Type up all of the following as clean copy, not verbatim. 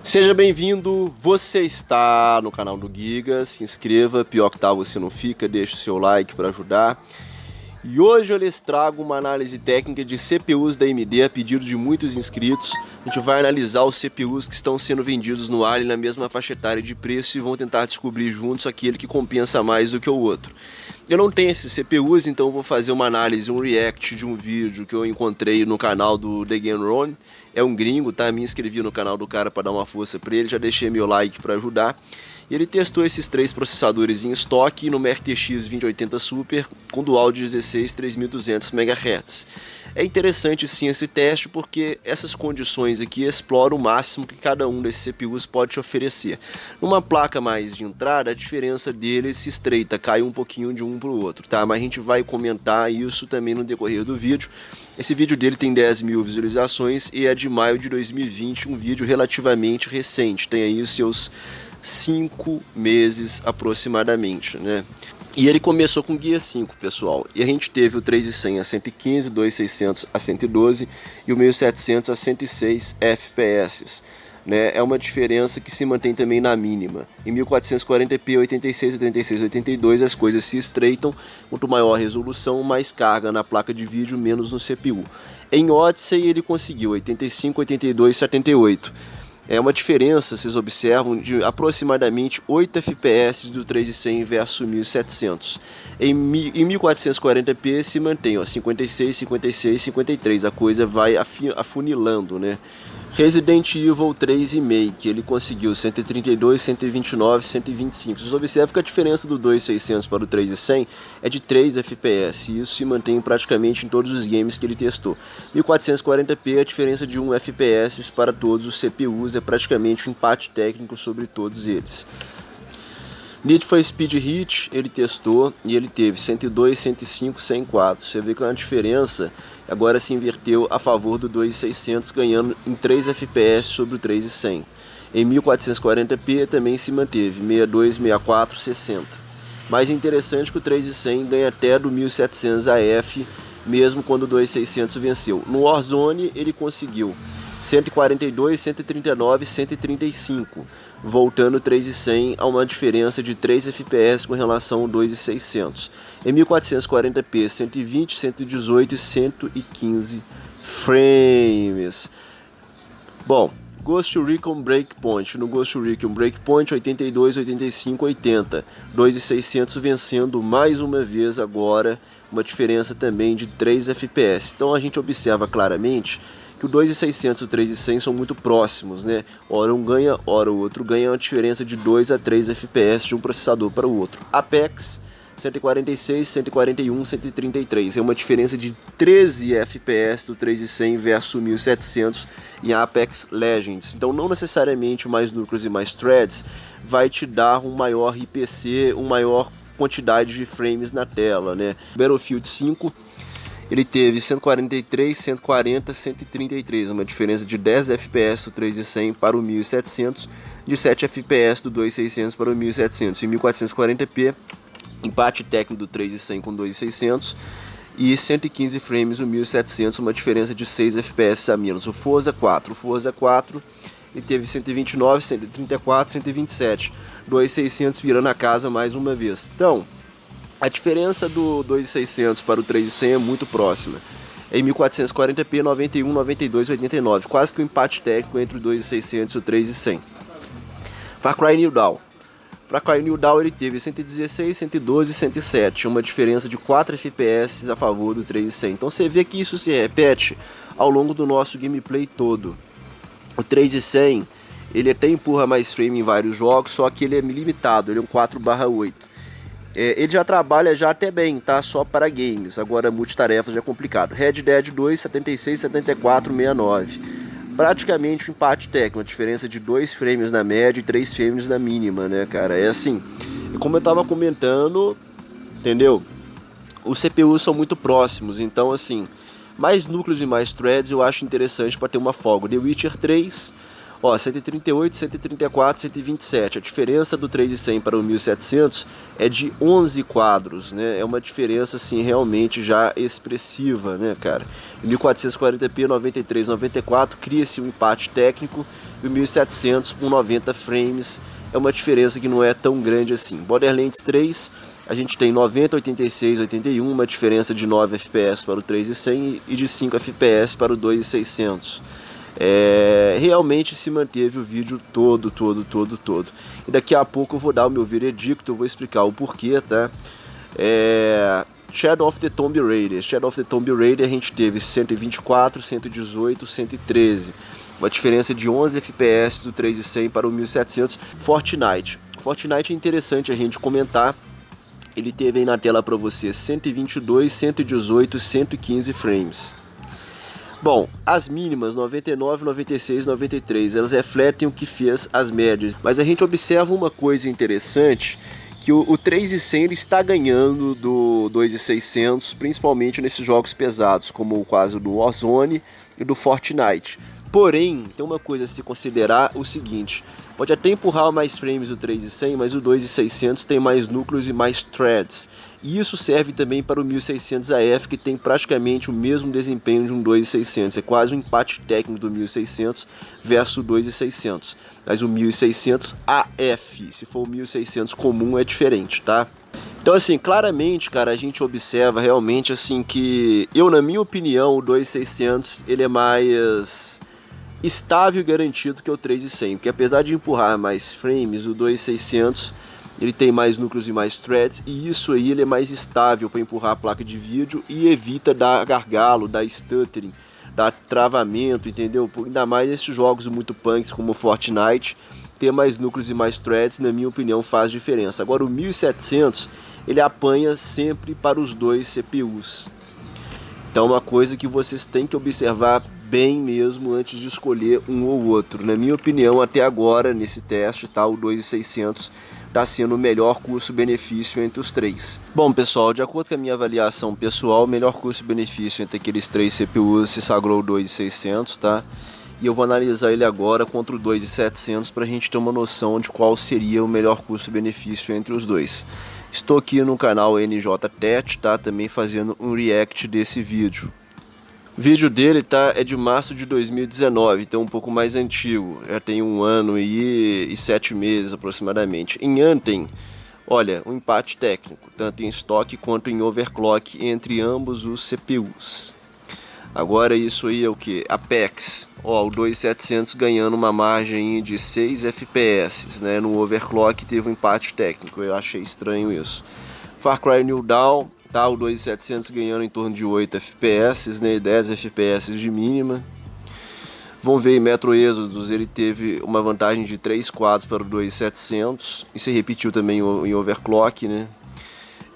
Seja bem-vindo, você está no canal do Giga, se inscreva, pior que tá você não fica, deixa o seu like para ajudar. E hoje eu lhes trago uma análise técnica de CPUs da AMD a pedido de muitos inscritos. A gente vai analisar os CPUs que estão sendo vendidos no Ali na mesma faixa etária de preço e vão tentar descobrir juntos aquele que compensa mais do que o outro. Eu não tenho esses CPUs, então eu vou fazer uma análise, um react de um vídeo que eu encontrei no canal do The Game Ron. É um gringo, tá? Me inscrevi no canal do cara para dar uma força para ele, já deixei meu like para ajudar. E ele testou esses três processadores em estoque no RTX 2080 Super com dual de 16 3200 MHz. É interessante sim esse teste porque essas condições aqui exploram o máximo que cada um desses CPUs pode te oferecer. Numa placa mais de entrada, a diferença deles se estreita, cai um pouquinho de um para o outro, tá? Mas a gente vai comentar isso também no decorrer do vídeo. Esse vídeo dele tem 10 mil visualizações e é de maio de 2020, um vídeo relativamente recente, tem aí os seus 5 meses aproximadamente, né? E ele começou com Guia 5, pessoal, e a gente teve o 3100 a 115, o 2600 a 112 e o 1700 a 106 FPS, né? É uma diferença que se mantém também na mínima. Em 1440p, 86, 86, 82 as coisas se estreitam, quanto maior a resolução, mais carga na placa de vídeo, menos no CPU. Em Odyssey ele conseguiu 85, 82, 78. É uma diferença, vocês observam, de aproximadamente 8 FPS do 3100 versus 1700. Em 1440p se mantém 56, 56, 53, a coisa vai afunilando, né? Resident Evil 3 Remake, ele conseguiu 132, 129, 125. Vocês observam que a diferença do 2600 para o 3100 é de 3 FPS, e isso se mantém praticamente em todos os games que ele testou. 1440p, a diferença de 1 FPS para todos os CPUs é praticamente um empate técnico sobre todos eles. Need for Speed Heat ele testou e ele teve 102, 105, 104. Você vê que é uma diferença, agora se inverteu a favor do 2600, ganhando em 3 FPS sobre o 3100. Em 1440p também se manteve 62, 64, 60. Mais interessante que o 3100 ganha até do 1700 AF, mesmo quando o 2600 venceu. No Warzone ele conseguiu 142, 139, 135, voltando 3.100 a uma diferença de 3 FPS com relação ao 2.600. Em 1440p, 120, 118 e 115 frames. Bom, Ghost Recon Breakpoint. No Ghost Recon Breakpoint, 82, 85, 80. 2.600 vencendo mais uma vez agora, uma diferença também de 3 FPS. Então a gente observa claramente que o 2.600 e o 3.100 são muito próximos, né? Ora um ganha, ora o outro ganha, uma diferença de 2 a 3 FPS de um processador para o outro. Apex 146, 141, 133, é uma diferença de 13 FPS do 3.100 versus 1.700 em Apex Legends. Então não necessariamente mais núcleos e mais threads vai te dar um maior IPC, uma maior quantidade de frames na tela, né? Battlefield 5 ele teve 143, 140, 133, uma diferença de 10 FPS do 3.100 para o 1.700, de 7 FPS do 2.600 para o 1.700. Em 1440p, empate técnico do 3.100 com 2.600 e 115 frames no 1.700, uma diferença de 6 FPS a menos. O Forza 4, ele teve 129, 134, 127, 2.600 virando a casa mais uma vez. Então, a diferença do 2.600 para o 3.100 é muito próxima. Em 1440p, 91, 92, 89. Quase que um empate técnico entre o 2.600 e o 3.100. Far Cry New Dawn. Far Cry New Dawn ele teve 116, 112 e 107. Uma diferença de 4 FPS a favor do 3.100. Então você vê que isso se repete ao longo do nosso gameplay todo. O 3.100 ele até empurra mais frame em vários jogos, só que ele é limitado, ele é um 4/8. Ele já trabalha já até bem, tá? Só para games, agora multitarefas já é complicado. Red Dead 2, 76, 74, 69. Praticamente um empate técnico, uma diferença de 2 frames na média e 3 frames na mínima, né, cara? É assim, como eu tava comentando, entendeu? Os CPUs são muito próximos, então assim, mais núcleos e mais threads eu acho interessante para ter uma folga. The Witcher 3, Ó, 138, 134, 127. A diferença do 3100 para o 1700 é de 11 quadros, né? É uma diferença, assim, realmente já expressiva, né, cara? Em 1440p, 93, 94, cria-se um empate técnico. E o 1700 com 90 frames é uma diferença que não é tão grande assim. Borderlands 3, a gente tem 90, 86, 81, uma diferença de 9 FPS para o 3100 e de 5 FPS para o 2600. Realmente se manteve o vídeo todo. E daqui a pouco eu vou dar o meu veredicto, eu vou explicar o porquê, tá? Shadow of the Tomb Raider. Shadow of the Tomb Raider a gente teve 124, 118, 113. Uma diferença de 11 FPS do 3100 para o 1700. Fortnite é interessante a gente comentar. Ele teve aí na tela para você 122, 118, 115 frames. Bom, as mínimas 99, 96, 93, elas refletem o que fez as médias. Mas a gente observa uma coisa interessante, que o 3.100 ele está ganhando do 2.600, principalmente nesses jogos pesados, como o caso do Warzone e do Fortnite. Porém, tem uma coisa a se considerar, o seguinte: pode até empurrar mais frames o 3.100, mas o 2.600 tem mais núcleos e mais threads. E isso serve também para o 1600 AF, que tem praticamente o mesmo desempenho de um 2.600. É quase um empate técnico do 1600 versus o 2.600. Mas o 1600 AF, se for o 1600 comum, é diferente, tá? Então, assim, claramente, cara, a gente observa realmente, assim, que na minha opinião, o 2.600 ele é mais estável e garantido que o 3.100, porque apesar de empurrar mais frames, o 2.600 ele tem mais núcleos e mais threads, e isso aí ele é mais estável para empurrar a placa de vídeo e evita dar gargalo, dar stuttering, dar travamento, entendeu? Ainda mais esses jogos muito punks como Fortnite, ter mais núcleos e mais threads, na minha opinião, faz diferença. Agora o 1700 ele apanha sempre para os dois CPUs. Então, uma coisa que vocês têm que observar bem mesmo antes de escolher um ou outro. Na minha opinião, até agora, nesse teste, tá, o 2.600 está sendo o melhor custo-benefício entre os três. Bom, pessoal, de acordo com a minha avaliação pessoal, o melhor custo-benefício entre aqueles três CPUs se sagrou o 2.600, tá? E eu vou analisar ele agora contra o 2.700 para a gente ter uma noção de qual seria o melhor custo-benefício entre os dois. Estou aqui no canal NJTech, tá? Também fazendo um react desse vídeo. O vídeo dele, tá, é de março de 2019, então um pouco mais antigo. Já tem 1 ano e 7 meses aproximadamente. Em Anthem, olha, um empate técnico, tanto em estoque quanto em overclock entre ambos os CPUs. Agora isso aí é o que? Apex, ó, o 2.700 ganhando uma margem de 6 FPS, né? No overclock teve um empate técnico, eu achei estranho isso. Far Cry New Dawn, tá, o 2.700 ganhando em torno de 8 FPS, né? 10 FPS de mínima. Vamos ver, em Metro Exodus ele teve uma vantagem de 3 quadros para o 2.700, e se repetiu também em overclock, né?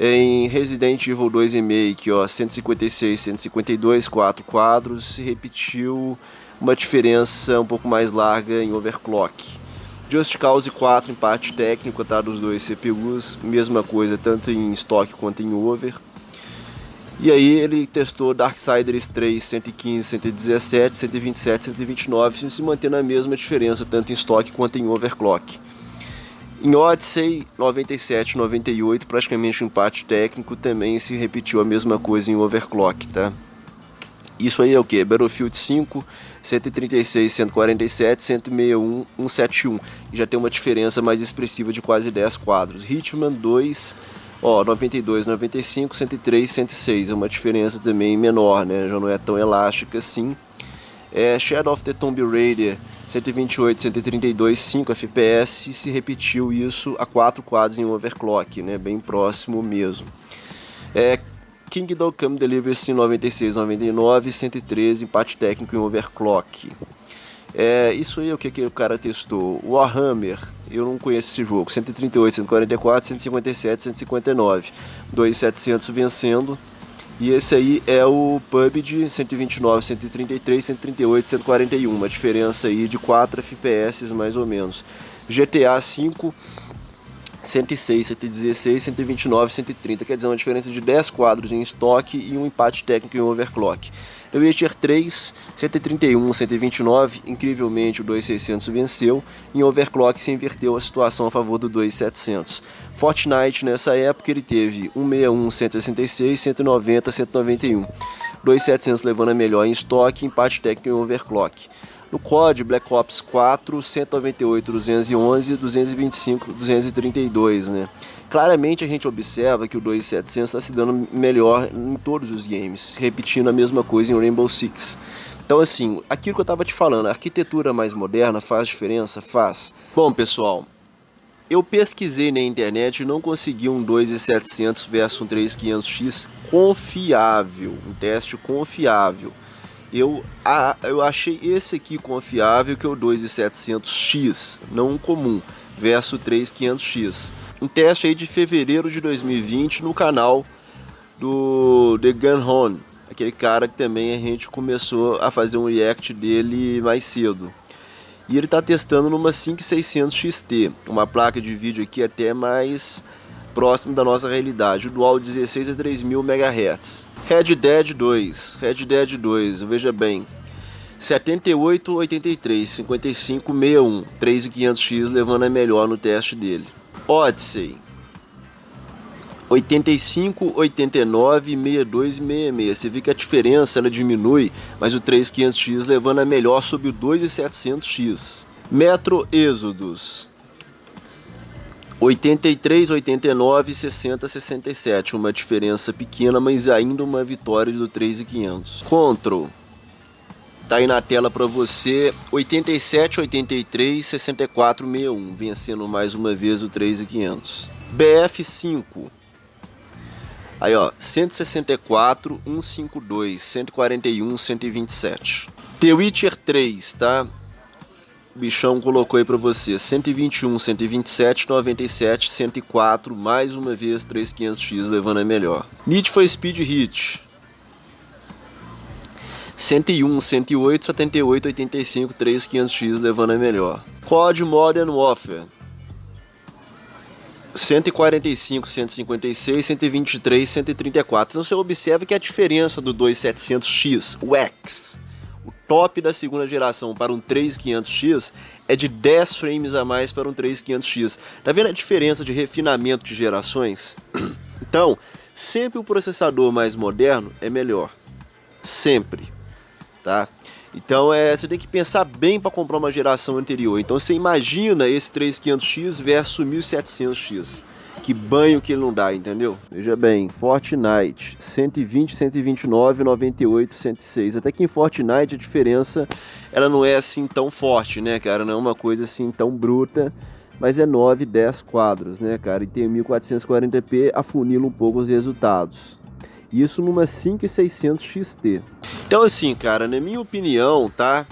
Em Resident Evil 2 Remake, ó, 156, 152, 4 quadros, se repetiu uma diferença um pouco mais larga em overclock. Just Cause 4, empate técnico, tá, dos dois CPUs, mesma coisa tanto em estoque quanto em over. E aí ele testou Darksiders 3, 115, 117, 127, 129, se mantendo a mesma diferença tanto em estoque quanto em overclock. Em Odyssey 97, 98, praticamente um empate técnico, também se repetiu a mesma coisa em overclock, tá? Isso aí é o que? Battlefield 5, 136, 147, 161, 171. E já tem uma diferença mais expressiva de quase 10 quadros. Hitman 2, ó, 92, 95, 103, 106. É uma diferença também menor, né? Já não é tão elástica assim. Shadow of the Tomb Raider 128, 132, 5 FPS, se repetiu isso a 4 quadros em overclock, né? Bem próximo mesmo. Kingdom Come Deliverance 96, 99, 113, empate técnico em overclock. Isso aí é o que o cara testou. Warhammer, eu não conheço esse jogo, 138, 144, 157, 159, 2.700 vencendo. E esse aí é o PUBG 129, 133, 138, 141, uma diferença aí de 4 FPS mais ou menos. GTA V 106, 116, 129, 130, quer dizer, uma diferença de 10 quadros em estoque e um empate técnico em overclock. The Witcher 3, 131, 129, incrivelmente o 2600 venceu, em overclock se inverteu a situação a favor do 2700. Fortnite nessa época ele teve 161, 166, 190, 191, 2700 levando a melhor em estoque, empate técnico em overclock. No COD, Black Ops 4, 198, 211, 225, 232, né? Claramente a gente observa que o 2700 está se dando melhor em todos os games, repetindo a mesma coisa em Rainbow Six. Então assim, aquilo que eu estava te falando, a arquitetura mais moderna faz diferença? Faz. Bom pessoal, eu pesquisei na internet e não consegui um 2700 versus um 3500X confiável, um teste confiável. Eu achei esse aqui confiável, que é o 2700X, não um comum, versus 3500X. Um teste aí de fevereiro de 2020 no canal do The Gunhorn, aquele cara que também a gente começou a fazer um react dele mais cedo. E ele está testando numa 5600 XT, uma placa de vídeo aqui até mais próximo da nossa realidade, o Dual 16 a 3000 MHz. Red Dead 2, veja bem, 78, 83, 55, 61, 3500X levando a melhor no teste dele. Odyssey, 85, 89, 62 e 66, você vê que a diferença ela diminui, mas o 3500X levando a melhor sobre o 2700X. Metro Exodus, 83, 89, 60, 67, uma diferença pequena, mas ainda uma vitória do 3500. Control, tá aí na tela para você, 87, 83, 64, 61, vencendo mais uma vez o 3500. BF5, aí ó, 164, 152, 141, 127. The Witcher 3, tá? O bichão colocou aí pra você 121, 127, 97, 104, mais uma vez 3500X levando a melhor. Need for Speed Heat, 101, 108, 78, 85, 3500X levando a melhor. COD Modern Warfare, 145, 156, 123, 134. Então você observa que a diferença do 2700X, o X, o top da segunda geração para um 3500X é de 10 frames a mais para um 3500X. Tá vendo a diferença de refinamento de gerações? Então, sempre o processador mais moderno é melhor. Sempre. Tá? Então você tem que pensar bem para comprar uma geração anterior. Então você imagina esse 3500X versus 1700X. Que banho que ele não dá, entendeu? Veja bem, Fortnite, 120, 129, 98, 106. Até que em Fortnite a diferença ela não é assim tão forte, né, cara? Não é uma coisa assim tão bruta, mas é 9, 10 quadros, né, cara? E tem 1440p, afunila um pouco os resultados. Isso numa 5600 XT. Então assim, cara, na minha opinião, tá?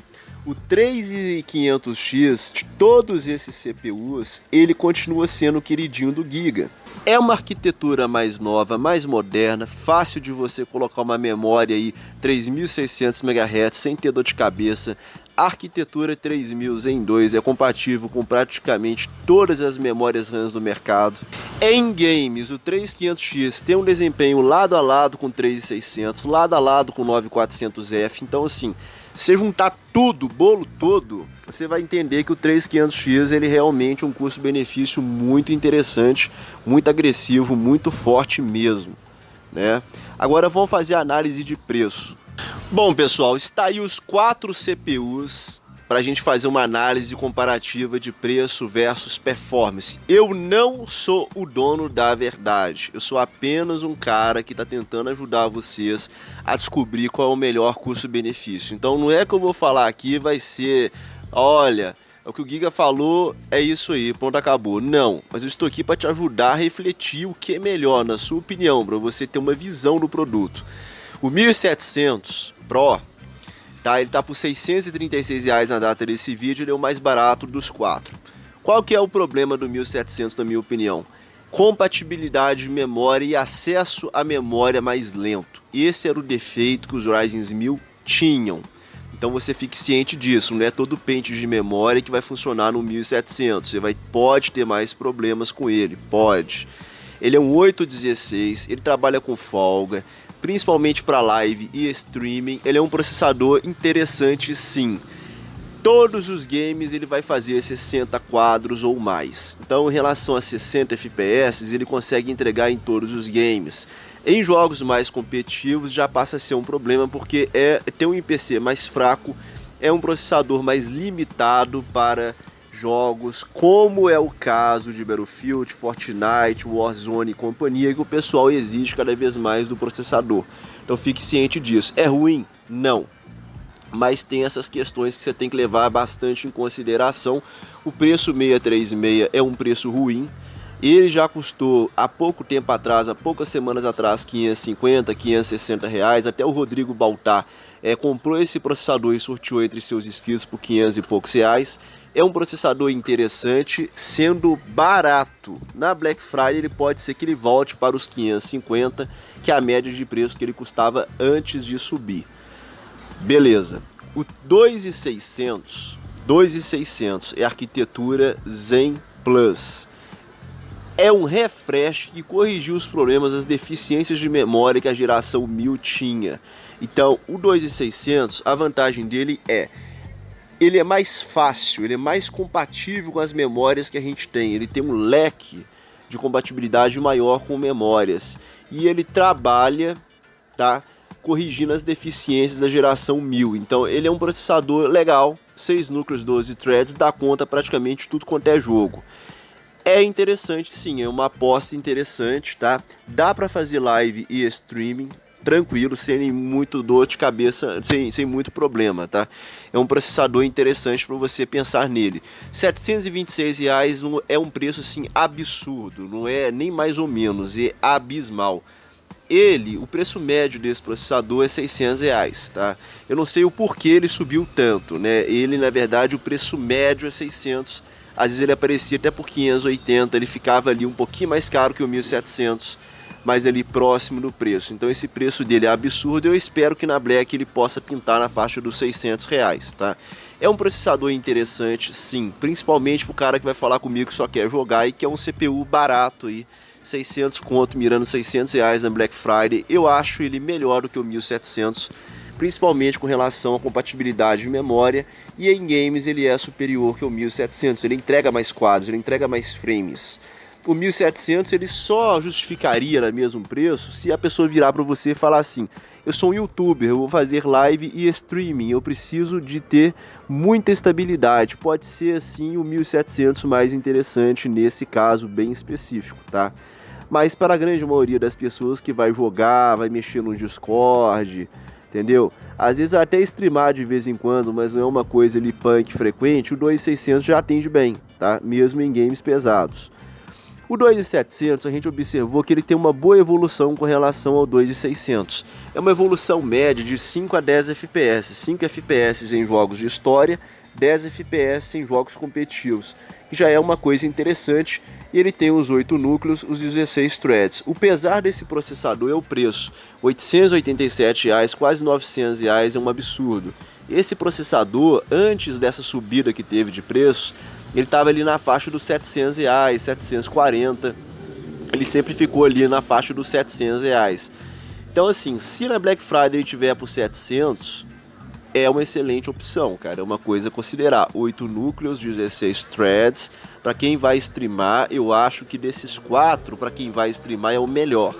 O 3500X, de todos esses CPUs, ele continua sendo o queridinho do Giga. É uma arquitetura mais nova, mais moderna, fácil de você colocar uma memória aí 3600 MHz sem ter dor de cabeça. A arquitetura 3000 Zen 2 é compatível com praticamente todas as memórias RAM do mercado. Em games, o 3500X tem um desempenho lado a lado com o 3600, lado a lado com o 9400F, então assim, se juntar tudo, o bolo todo, você vai entender que o 3500X ele realmente é um custo-benefício muito interessante, muito agressivo, muito forte mesmo, né? Agora vamos fazer a análise de preço. Bom pessoal, está aí os 4 CPUs para a gente fazer uma análise comparativa de preço versus performance. Eu não sou o dono da verdade, eu sou apenas um cara que está tentando ajudar vocês a descobrir qual é o melhor custo-benefício. Então não é que eu vou falar aqui vai ser, olha, o que o Giga falou é isso aí, ponto, acabou. Não, mas eu estou aqui para te ajudar a refletir o que é melhor, na sua opinião, para você ter uma visão do produto. O 1700 Pro, tá, ele tá por R$636 na data desse vídeo, ele é o mais barato dos 4. Qual que é o problema do 1700 na minha opinião? Compatibilidade de memória e acesso à memória mais lento. Esse era o defeito que os Ryzen 1000 tinham, Então você fique ciente disso, não é todo pente de memória que vai funcionar no 1700, você pode ter mais problemas com ele, pode. Ele é um 816, ele trabalha com folga, principalmente para live e streaming, ele é um processador interessante sim. Todos os games ele vai fazer 60 quadros ou mais. Então, em relação a 60 FPS, ele consegue entregar em todos os games. Em jogos mais competitivos já passa a ser um problema porque tem um IPC mais fraco, é um processador mais limitado para jogos, como é o caso de Battlefield, Fortnite, Warzone e companhia, que o pessoal exige cada vez mais do processador. Então fique ciente disso. É ruim? Não. Mas tem essas questões que você tem que levar bastante em consideração. O preço 636 é um preço ruim. Ele já custou há pouco tempo atrás, há poucas semanas atrás, 550, 560 reais. Até o Rodrigo Baltar comprou esse processador e sorteou entre seus inscritos por 500 e poucos reais. É um processador interessante, sendo barato. Na Black Friday ele pode ser que ele volte para os 550, que é a média de preço que ele custava antes de subir. Beleza, o 2600 é arquitetura Zen Plus. É um refresh que corrigiu os problemas, as deficiências de memória que a geração 1000 tinha. Então, o 2600, a vantagem dele ele é mais fácil, ele é mais compatível com as memórias que a gente tem. Ele tem um leque de compatibilidade maior com memórias. E ele trabalha, tá, corrigindo as deficiências da geração 1000. Então ele é um processador legal, 6 núcleos, 12 threads, dá conta praticamente tudo quanto é jogo. É interessante sim, é uma aposta interessante, tá? Dá para fazer live e streaming tranquilo, sem muito dor de cabeça, sem muito problema, tá? É um processador interessante para você pensar nele. R$726 não é um preço assim absurdo, não é nem mais ou menos, é abismal. O preço médio desse processador é R$600, tá? Eu não sei o porquê ele subiu tanto, né? Ele, na verdade, o preço médio é 600. Às vezes ele aparecia até por 580, ele ficava ali um pouquinho mais caro que o 1700, mas ali próximo do preço. Então esse preço dele é absurdo, eu espero que na Black ele possa pintar na faixa dos R$600, tá? É um processador interessante, sim, principalmente pro cara que vai falar comigo que só quer jogar e que é um CPU barato aí, 600 conto, mirando R$600 na Black Friday. Eu acho ele melhor do que o 1700, principalmente com relação à compatibilidade de memória, e em games ele é superior que o 1700, ele entrega mais quadros, ele entrega mais frames. O 1700 ele só justificaria no mesmo preço se a pessoa virar para você e falar assim: eu sou um youtuber, eu vou fazer live e streaming, eu preciso de ter muita estabilidade. Pode ser assim o 1700 mais interessante nesse caso bem específico, tá? Mas para a grande maioria das pessoas que vai jogar, vai mexer no Discord, entendeu? Às vezes até streamar de vez em quando, mas não é uma coisa ali punk frequente, o 2600 já atende bem, tá? Mesmo em games pesados. O 2700 a gente observou que ele tem uma boa evolução com relação ao 2600. É uma evolução média de 5 a 10 FPS, 5 FPS em jogos de história, 10 FPS em jogos competitivos, que já é uma coisa interessante, e ele tem os 8 núcleos, os 16 threads. O pesar desse processador é o preço, R$887, quase R$900, é um absurdo. Esse processador, antes dessa subida que teve de preço, ele estava ali na faixa dos R$700, 740, ele sempre ficou ali na faixa dos R$700. Então assim, se na Black Friday ele tiver por 700, é uma excelente opção, cara, é uma coisa a considerar. 8 núcleos, 16 threads, para quem vai streamar, eu acho que desses 4, para quem vai streamar é o melhor.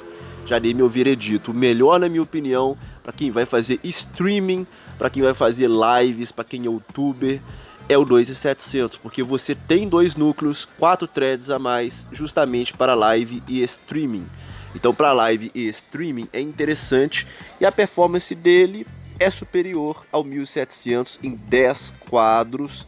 Já dei meu veredito, o melhor na minha opinião, para quem vai fazer streaming, para quem vai fazer lives, para quem é youtuber, é o 2700, porque você tem 2 núcleos, 4 threads a mais, justamente para live e streaming. Então para live e streaming é interessante, e a performance dele é superior ao 1700 em 10 quadros,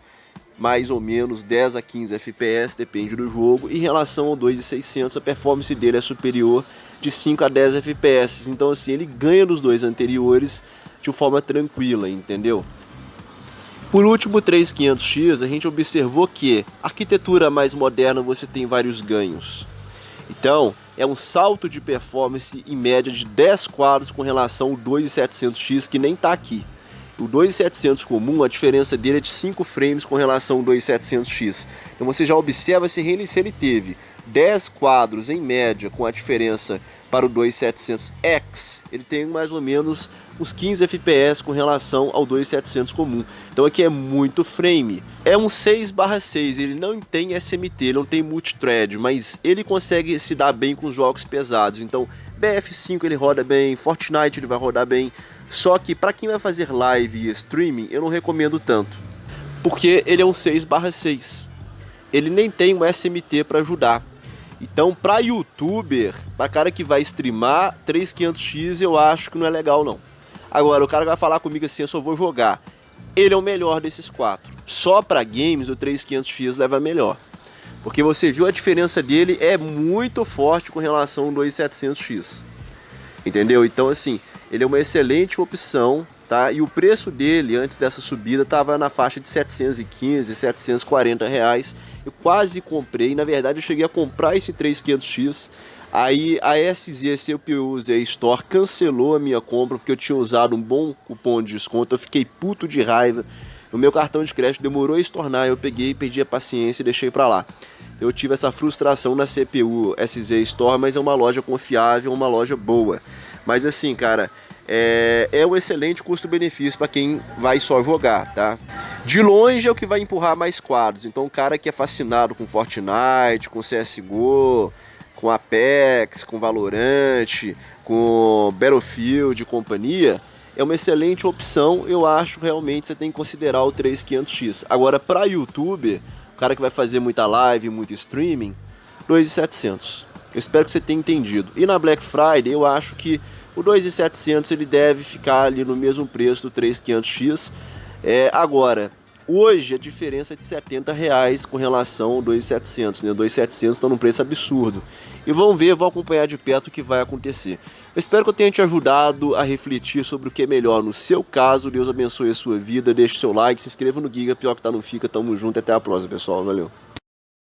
mais ou menos 10 a 15 FPS, depende do jogo. Em relação ao 2600, a performance dele é superior de 5 a 10 FPS, então assim, ele ganha dos dois anteriores de forma tranquila, entendeu? Por último, o 3500X, a gente observou que a arquitetura mais moderna você tem vários ganhos. Então, é um salto de performance em média de 10 quadros com relação ao 2700X, que nem está aqui. O 2700 comum, a diferença dele é de 5 frames com relação ao 2700X. Então você já observa se ele teve 10 quadros em média com a diferença para o 2700X, ele tem mais ou menos uns 15 FPS com relação ao 2700 comum. Então aqui é muito frame. É um 6/6, ele não tem SMT, ele não tem multithread, mas ele consegue se dar bem com jogos pesados. Então BF5 ele roda bem, Fortnite ele vai rodar bem. Só que para quem vai fazer live e streaming, eu não recomendo tanto, porque ele é um 6/6. Ele nem tem um SMT para ajudar. Então, para youtuber, para cara que vai streamar, 3500X eu acho que não é legal não. Agora, o cara vai falar comigo assim, eu só vou jogar. Ele é o melhor desses 4. Só para games, o 3500X leva melhor. Porque você viu a diferença dele é muito forte com relação ao 2700X. Entendeu? Então, assim, ele é uma excelente opção, tá? E o preço dele, antes dessa subida, estava na faixa de 715, 740 reais. Eu quase comprei, na verdade eu cheguei a comprar esse 3500X, aí a SZ CPUs Store cancelou a minha compra porque eu tinha usado um bom cupom de desconto, eu fiquei puto de raiva, o meu cartão de crédito demorou a estornar, eu peguei, perdi a paciência e deixei pra lá. Eu tive essa frustração na CPU SZ Store, mas é uma loja confiável, uma loja boa. Mas assim, cara, é um excelente custo-benefício para quem vai só jogar, tá? De longe é o que vai empurrar mais quadros. Então o cara que é fascinado com Fortnite, com CSGO, com Apex, com Valorant, com Battlefield e companhia, é uma excelente opção. Eu acho realmente você tem que considerar o 3500X. Agora para youtuber, o cara que vai fazer muita live, muito streaming, 2700. Eu espero que você tenha entendido. E na Black Friday eu acho que o 2700 ele deve ficar ali no mesmo preço do 3500X. Agora, hoje a diferença é de 70 reais com relação ao 2700, né? O 2700 está num preço absurdo. E vamos ver, vamos acompanhar de perto o que vai acontecer. Eu espero que eu tenha te ajudado a refletir sobre o que é melhor no seu caso. Deus abençoe a sua vida, deixe seu like, se inscreva no Giga, pior que tá não fica. Tamo junto, até a próxima, pessoal. Valeu.